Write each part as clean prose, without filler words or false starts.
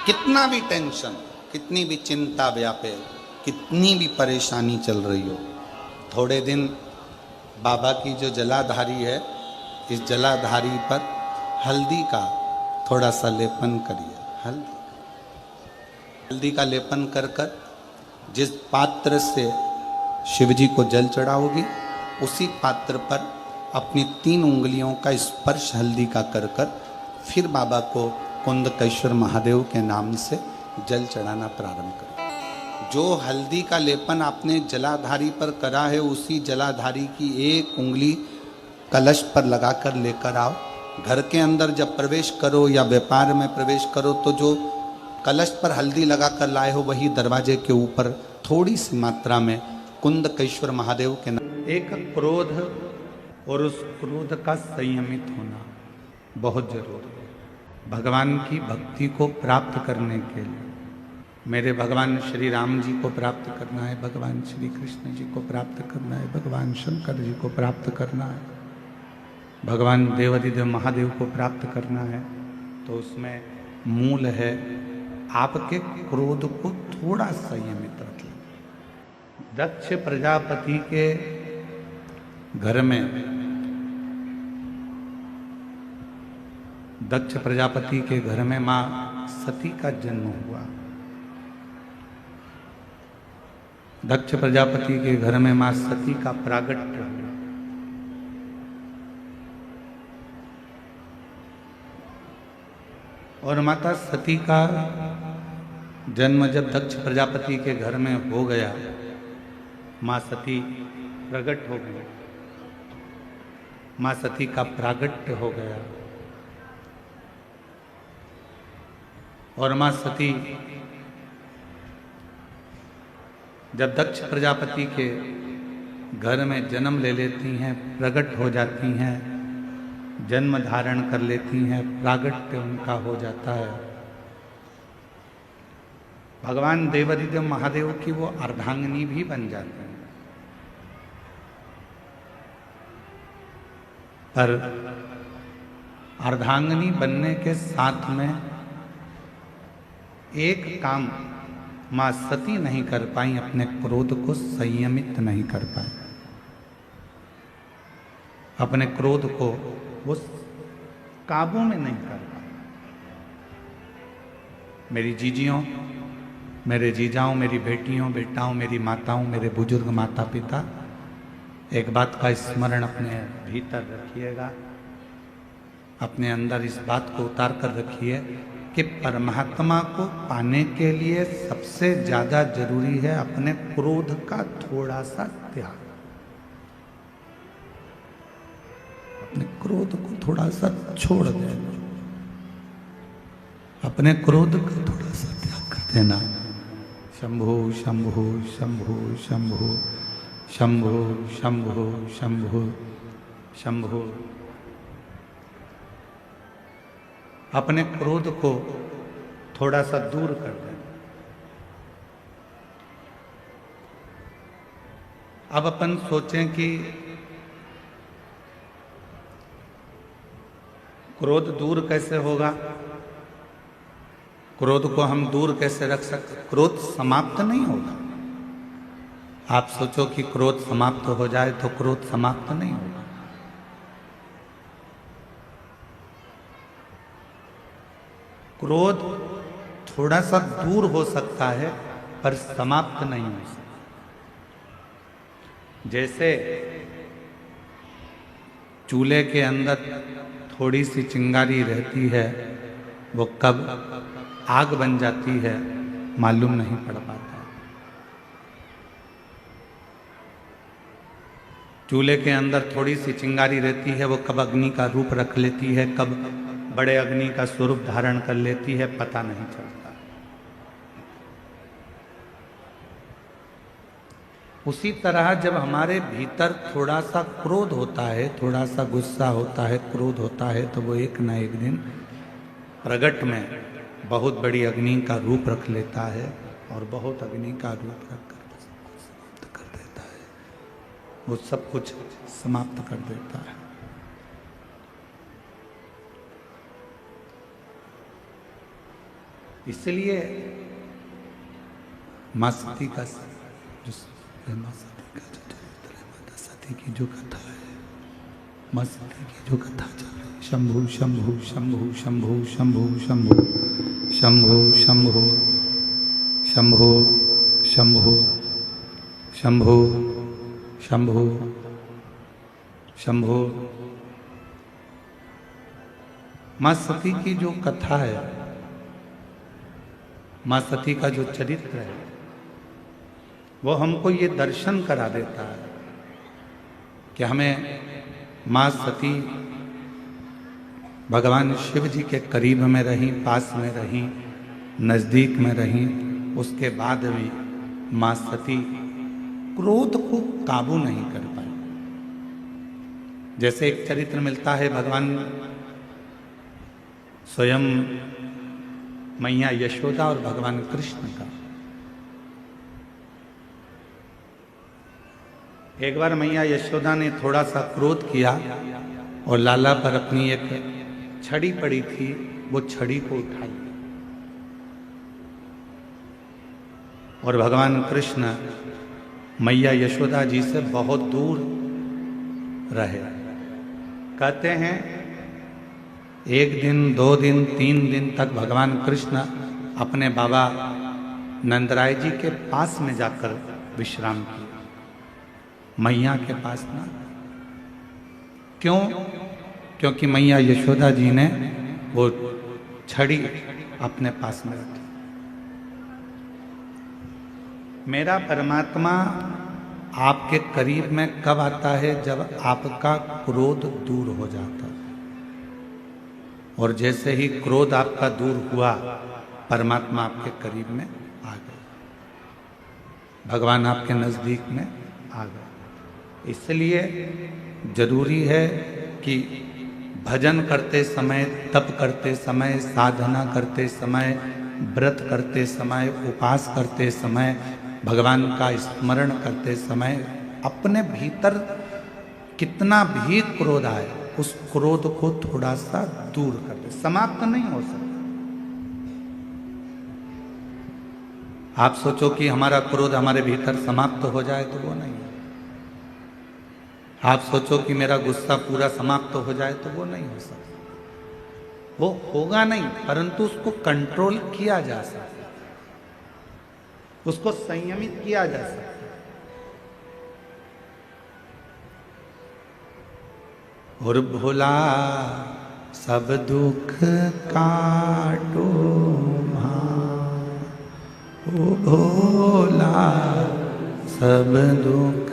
कितना भी टेंशन, कितनी भी चिंता व्यापे, कितनी भी परेशानी चल रही हो, थोड़े दिन बाबा की जो जलाधारी है, इस जलाधारी पर हल्दी का थोड़ा सा लेपन करिए। हल्दी का लेपन कर कर जिस पात्र से शिव जी को जल चढ़ाओगी, उसी पात्र पर अपनी 3 उंगलियों का स्पर्श हल्दी का कर कर फिर बाबा को कुंदकेश्वर महादेव के नाम से जल चढ़ाना प्रारंभ करें। जो हल्दी का लेपन आपने जलाधारी पर करा है, उसी जलाधारी की 1 उंगली कलश पर लगाकर लेकर आओ। घर के अंदर जब प्रवेश करो या व्यापार में प्रवेश करो, तो जो कलश पर हल्दी लगाकर लाए हो, वही दरवाजे के ऊपर थोड़ी सी मात्रा में कुंदकेश्वर महादेव के नाम। एक क्रोध और उस क्रोध का संयमित होना बहुत जरूरी है भगवान की भक्ति को प्राप्त करने के लिए। मेरे भगवान श्री राम जी को प्राप्त करना है, भगवान श्री कृष्ण जी को प्राप्त करना है, भगवान शंकर जी को प्राप्त करना है, भगवान देवादिदेव महादेव को प्राप्त करना है, तो उसमें मूल है आपके क्रोध को थोड़ा संयमित रखें। दक्ष प्रजापति के घर में, दक्ष प्रजापति के घर में मां सती का जन्म हुआ। दक्ष प्रजापति के घर में मां सती का प्रागट्य हुआ। और माता सती का जन्म जब दक्ष प्रजापति के घर में हो गया, मां सती प्रकट हो गई, मां सती का प्रागट्य हो गया। और मां सती जब दक्ष प्रजापति के घर में जन्म ले लेती हैं, प्रकट हो जाती हैं, जन्म धारण कर लेती हैं, प्रागट्य उनका हो जाता है, भगवान देवादिदेव महादेव की वो अर्धांगिनी भी बन जाते हैं। पर अर्धांगिनी बनने के साथ में एक काम मां सती नहीं कर पाई, अपने क्रोध को संयमित नहीं कर पाई। अपने क्रोध को वो काबू में नहीं कर पाई। मेरी जीजियों, मेरे जीजाओं, मेरी बेटियों, बेटाओं, मेरी माताओं, मेरे बुजुर्ग माता पिता, एक बात का स्मरण अपने भीतर रखिएगा, अपने अंदर इस बात को उतार कर रखिए कि परमात्मा को पाने के लिए सबसे ज्यादा जरूरी है अपने क्रोध का थोड़ा सा त्याग। अपने क्रोध को थोड़ा सा छोड़ देना, अपने क्रोध को थोड़ा सा त्याग कर देना। शंभो शंभो शंभो शंभो शंभो शंभो शंभो शंभो। अपने क्रोध को थोड़ा सा दूर कर दें। अब अपन सोचें कि क्रोध दूर कैसे होगा, क्रोध को हम दूर कैसे रख सकते। क्रोध समाप्त नहीं होगा। आप सोचो कि क्रोध समाप्त हो जाए, तो क्रोध समाप्त नहीं होगा। क्रोध थोड़ा सा दूर हो सकता है, पर समाप्त नहीं हो सकता। जैसे चूल्हे के अंदर थोड़ी सी चिंगारी रहती है, वो कब आग बन जाती है मालूम नहीं पड़ पाता। चूल्हे के अंदर थोड़ी सी चिंगारी रहती है, वो कब अग्नि का रूप रख लेती है, कब बड़े अग्नि का स्वरूप धारण कर लेती है, पता नहीं चलता। उसी तरह जब हमारे भीतर थोड़ा सा क्रोध होता है, थोड़ा सा गुस्सा होता है, क्रोध होता है, तो वो एक न एक दिन प्रगट में बहुत बड़ी अग्नि का रूप रख लेता है और बहुत अग्नि का रूप रखकर समाप्त कर देता है। वो सब कुछ समाप्त कर देता है। इसलिए माँ सती का जो माँ सती का जो चरित्र है, माता सती की जो कथा है, माँ सती की जो कथा चल रही है, शंभु शंभु शंभु शंभु शंभु शंभु शंभु शंभु शंभु शंभु शंभु शंभु शंभु। माँ सती की जो कथा है, माँ सती का जो चरित्र है, वो हमको ये दर्शन करा देता है कि हमें माँ सती भगवान शिव जी के करीब में रही, पास में रही, नज़दीक में रही, उसके बाद भी माँ सती क्रोध को काबू नहीं कर पाई। जैसे एक चरित्र मिलता है भगवान स्वयं मैया यशोदा और भगवान कृष्ण का। एक बार मैया यशोदा ने थोड़ा सा क्रोध किया और लाला पर अपनी एक छड़ी पड़ी थी, वो छड़ी को उठा लिया और भगवान कृष्ण मैया यशोदा जी से बहुत दूर रहे। कहते हैं 1 दिन 2 दिन 3 दिन तक भगवान कृष्ण अपने बाबा नंदराय जी के पास में जाकर विश्राम किया, मैया के पास ना। क्यों? क्योंकि मैया यशोदा जी ने वो छड़ी अपने पास में रखी। मेरा परमात्मा आपके करीब में कब आता है? जब आपका क्रोध दूर हो जाता है। और जैसे ही क्रोध आपका दूर हुआ, परमात्मा आपके करीब में आ गए, भगवान आपके नजदीक में आ गए। इसलिए जरूरी है कि भजन करते समय, तप करते समय, साधना करते समय, व्रत करते समय, उपास करते समय, भगवान का स्मरण करते समय अपने भीतर कितना भी क्रोध आए, उस क्रोध को थोड़ा सा दूर कर दे। समाप्त नहीं हो सकता। आप सोचो कि हमारा क्रोध हमारे भीतर समाप्त हो जाए, तो वो नहीं है। आप सोचो कि मेरा गुस्सा पूरा समाप्त हो जाए, तो वो नहीं हो सकता। वो होगा नहीं, परंतु उसको कंट्रोल किया जा सकता, उसको संयमित किया जा सकता। और भोला सब दुख काटो ओ भोला सब दुख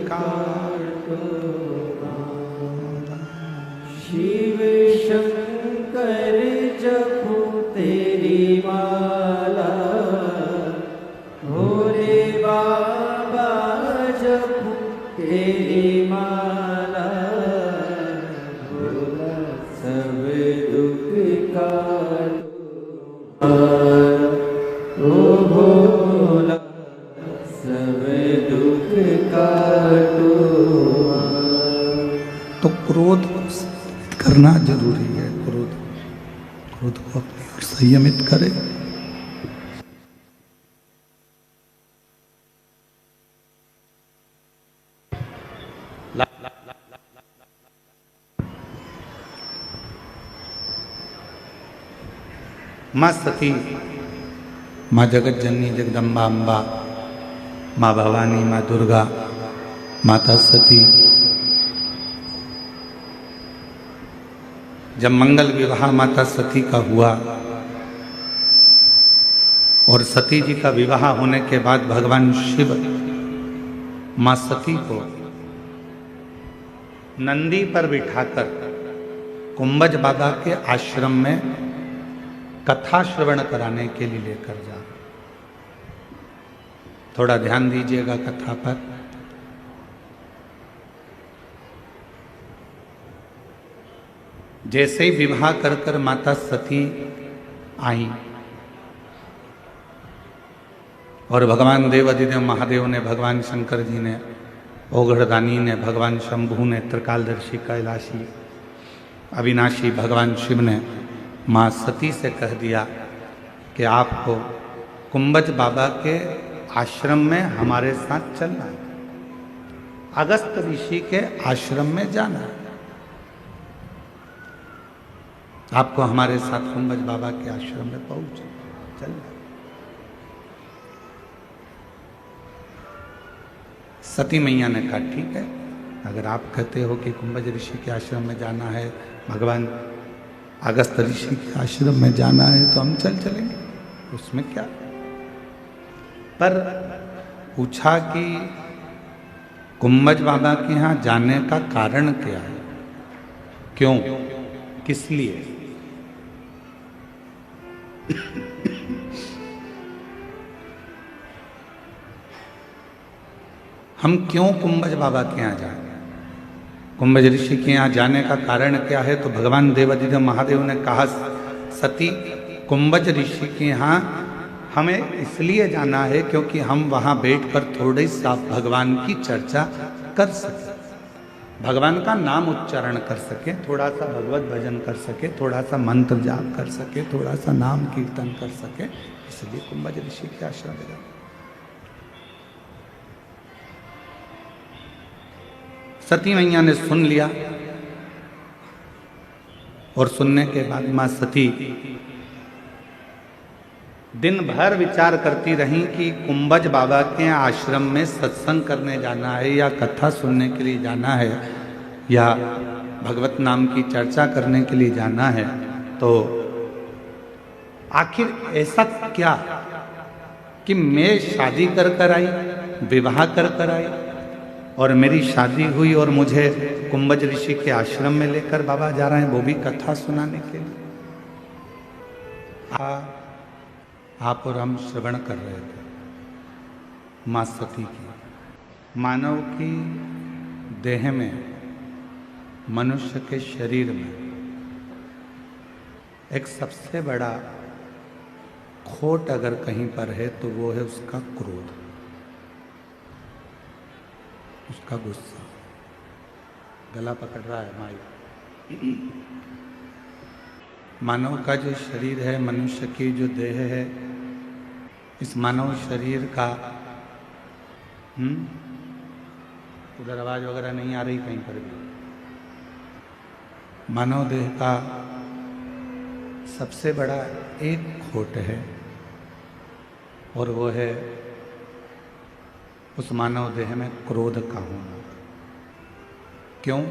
काटो। शिव शंकर जपो तेरी माला, भोले बाबा जपो तेरी माला, भोला सब दुख काटो ओ भोला सब दुख काटो। तो क्रोध को संयमित करना जरूरी है। क्रोध को अपनी ओर संयमित करे। माँ सती, माँ जगत जननी जगदम्बा अम्बा, माँ भवानी, माँ दुर्गा, माता सती जब मंगल विवाह माता सती का हुआ और सती जी का विवाह होने के बाद भगवान शिव माँ सती को नंदी पर बिठाकर कुंभज बाबा के आश्रम में कथा श्रवण कराने के लिए लेकर जा। थोड़ा ध्यान दीजिएगा कथा पर। जैसे ही विवाह कर कर माता सती आई और भगवान देव अधिदेव महादेव ने, भगवान शंकर जी ने, ओघड़दानी ने, भगवान शंभू ने, त्रिकालदर्शी कैलाशी अविनाशी भगवान शिव ने माँ सती से कह दिया कि आपको कुंभज बाबा के आश्रम में हमारे साथ चलना है, अगस्त ऋषि के आश्रम में जाना है। आपको हमारे साथ कुंभज बाबा के आश्रम में चलना है। सती मैया ने कहा ठीक है, अगर आप कहते हो कि कुंभज ऋषि के आश्रम में जाना है, भगवान अगस्त ऋषि के आश्रम में जाना है, तो हम चलेंगे, उसमें क्या। पर पूछा कि कुंभज बाबा के यहाँ जाने का कारण क्या है, क्यों, किस लिए। हम क्यों कुंभज बाबा के यहाँ जाएं? कुंभज ऋषि के यहाँ जाने का कारण क्या है? तो भगवान देवाधिदेव महादेव ने कहा, सती कुंभज ऋषि के यहाँ हमें इसलिए जाना है क्योंकि हम वहाँ बैठकर थोड़ी सा भगवान की चर्चा कर सकें, भगवान का नाम उच्चारण कर सके, थोड़ा सा भगवत भजन कर सके, थोड़ा सा मंत्र जाप कर सके, थोड़ा सा नाम कीर्तन कर सके, इसलिए कुंभज ऋषि के आश्रम में जाना। सती मैया ने सुन लिया और सुनने के बाद मां सती दिन भर विचार करती रहीं कि कुंभज बाबा के आश्रम में सत्संग करने जाना है या कथा सुनने के लिए जाना है या भगवत नाम की चर्चा करने के लिए जाना है, तो आखिर ऐसा क्या कि मैं शादी कर आई, विवाह कर आई और मेरी शादी हुई और मुझे कुंभज ऋषि के आश्रम में लेकर बाबा जा रहे हैं, वो भी कथा सुनाने के लिए। आप और हम श्रवण कर रहे थे मां सती की। मानव की देह में, मनुष्य के शरीर में एक सबसे बड़ा खोट अगर कहीं पर है तो वो है उसका क्रोध, उसका गुस्सा। गला पकड़ रहा है माई। मानव का जो शरीर है, मनुष्य की जो देह है, इस मानव शरीर का उधर आवाज वगैरह नहीं आ रही कहीं पर भी। मानव देह का सबसे बड़ा एक खोट है और वो है उस मानव देह में क्रोध का होना। क्यों?